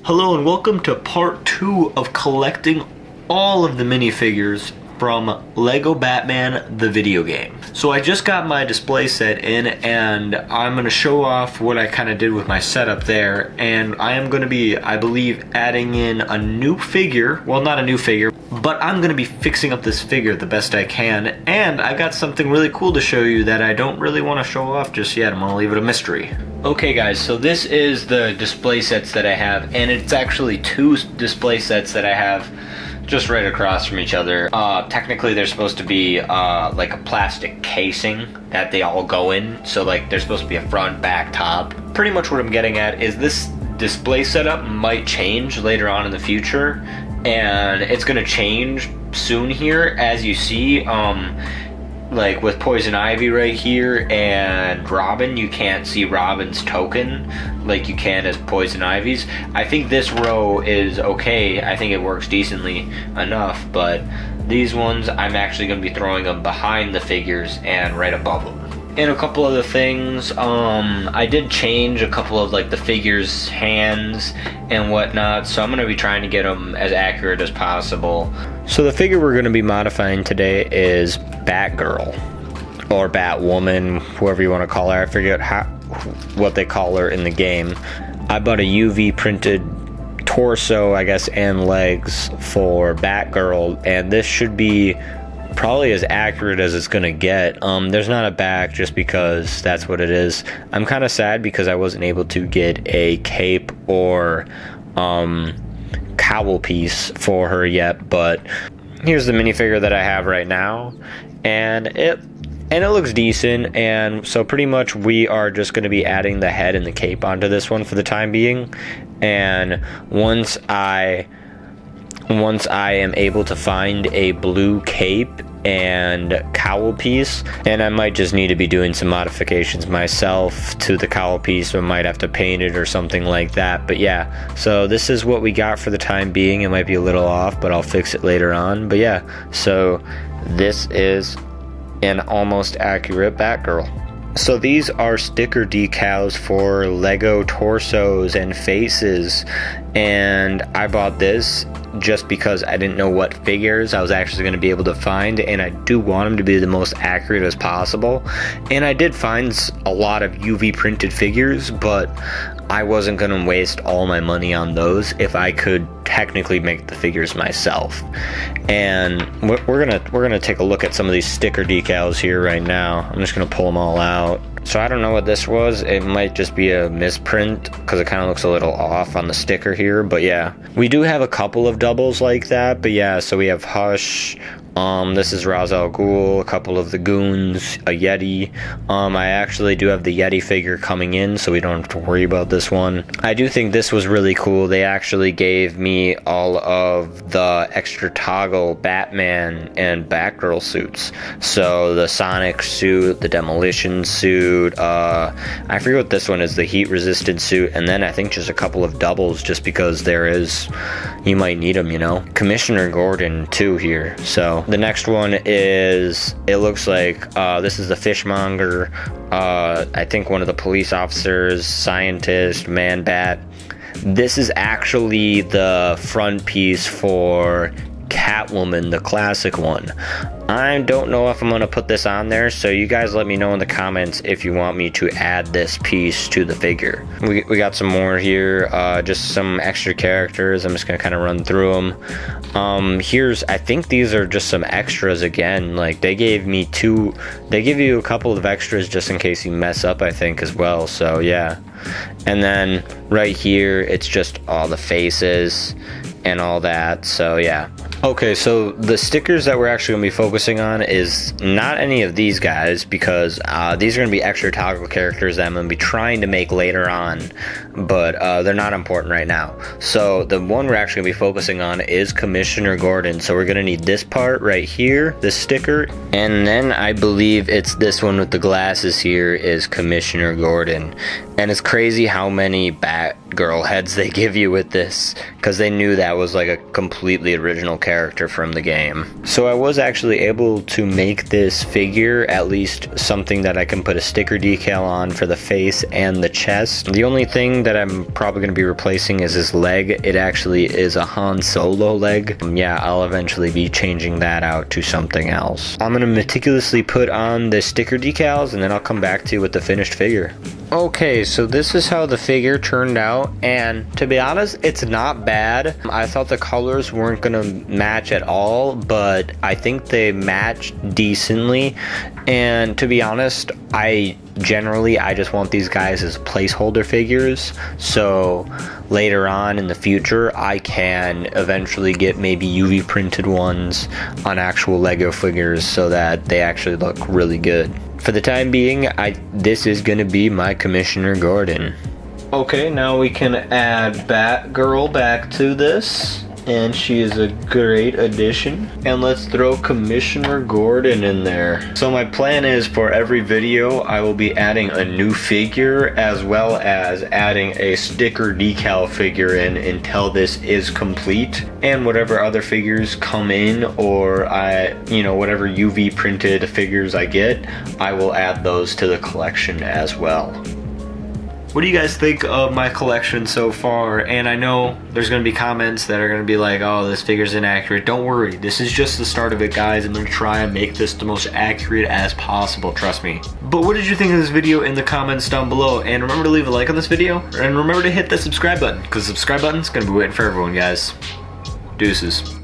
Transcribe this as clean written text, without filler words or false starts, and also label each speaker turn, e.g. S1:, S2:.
S1: Hello and welcome to part 2 of collecting all of the minifigures from Lego Batman the video game. So I just got my display set in and I'm going to show off what I kind of did with my setup there, and I am going to be, I believe, adding in a new figure. Well, not a new figure, but I'm going to be fixing up this figure the best I can, and I got something really cool to show you that I don't really want to show off just yet. I'm going to leave it a mystery. Okay guys, so this is the display sets that I have, and it's actually 2 display sets that I have just right across from each other. Technically they're supposed to be like a plastic casing that they all go in, so like they're supposed to be a front, back, top. Pretty much what I'm getting at is this display setup might change later on in the future, and it's gonna change soon here, as you see. Like with Poison Ivy right here and Robin, you can't see Robin's token like you can as Poison Ivy's. I think this row is okay. I think it works decently enough, but these ones I'm actually going to be throwing them behind the figures and right above them. And a couple other things, I did change a couple of like the figures' hands and whatnot, so I'm going to be trying to get them as accurate as possible. So the figure we're going to be modifying today is Batgirl, or Batwoman, whoever you want to call her. I forget what they call her in the game. I bought a UV printed torso, I guess, and legs for Batgirl, and this should be probably as accurate as it's gonna get. There's not a back just because that's what it is. I'm kind of sad because I wasn't able to get a cape or cowl piece for her yet, but here's the minifigure that I have right now, and it looks decent. And so pretty much we are just going to be adding the head and the cape onto this one for the time being, and once I am able to find a blue cape and cowl piece, and I might just need to be doing some modifications myself to the cowl piece, or might have to paint it or something like that. But yeah, so this is what we got for the time being. It might be a little off, but I'll fix it later on. But yeah, so this is an almost accurate Batgirl. So these are sticker decals for Lego torsos and faces, and I bought this just because I didn't know what figures I was actually going to be able to find, and I do want them to be the most accurate as possible. And I did find a lot of UV printed figures, but I wasn't going to waste all my money on those if I could technically make the figures myself. And we're gonna take a look at some of these sticker decals here right now. I'm just gonna pull them all out. So I don't know what this was. It might just be a misprint because it kind of looks a little off on the sticker here. But yeah, we do have a couple of doubles like that. But yeah, so we have Hush. This is Ra's al Ghul, a couple of the Goons, a Yeti. I actually do have the Yeti figure coming in, so we don't have to worry about this one. I do think this was really cool. They actually gave me all of the extra toggle Batman and Batgirl suits. So the Sonic suit, the Demolition suit, I forget what this one is, the heat resistant suit, and then I think just a couple of doubles just because you might need them, you know. Commissioner Gordon too here. So the next one is, it looks like this is the fishmonger, I think one of the police officers, scientist, Man-Bat. This is actually the front piece for Catwoman, the classic one. I don't know if I'm going to put this on there, so you guys let me know in the comments if you want me to add this piece to the figure. We got some more here, just some extra characters. I'm just going to kind of run through them. I think these are just some extras again. Like they give you a couple of extras just in case you mess up, I think, as well. So yeah. And then right here, it's just all the faces and all that. So yeah. Okay, so the stickers that we're actually going to be focusing on is not any of these guys, because these are going to be extra toggle characters that I'm going to be trying to make later on, but they're not important right now. So the one we're actually going to be focusing on is Commissioner Gordon. So we're going to need this part right here, this sticker, and then I believe it's this one with the glasses here is Commissioner Gordon. And it's crazy how many Batgirl heads they give you with this, because they knew that was like a completely original character from the game. So I was actually able to make this figure at least something that I can put a sticker decal on for the face and the chest. The only thing that I'm probably going to be replacing is his leg. It actually is a Han Solo leg. Yeah, I'll eventually be changing that out to something else. I'm going to meticulously put on the sticker decals, and then I'll come back to you with the finished figure. Okay, so this is how the figure turned out, and to be honest, it's not bad. I thought the colors weren't gonna match at all, but I think they matched decently. And to be honest, I just want these guys as placeholder figures, so later on in the future I can eventually get maybe UV printed ones on actual Lego figures so that they actually look really good. For the time being, this is gonna be my Commissioner Gordon. Okay, now we can add Batgirl back to this, and she is a great addition. And let's throw Commissioner Gordon in there. So my plan is for every video, I will be adding a new figure as well as adding a sticker decal figure in until this is complete. And whatever other figures come in, or whatever UV printed figures I get, I will add those to the collection as well. What do you guys think of my collection so far? And I know there's going to be comments that are going to be like, oh, this figure's inaccurate. Don't worry, this is just the start of it, guys. I'm going to try and make this the most accurate as possible, trust me. But what did you think of this video in the comments down below? And remember to leave a like on this video, and remember to hit the subscribe button, because the subscribe button is going to be waiting for everyone, guys. Deuces.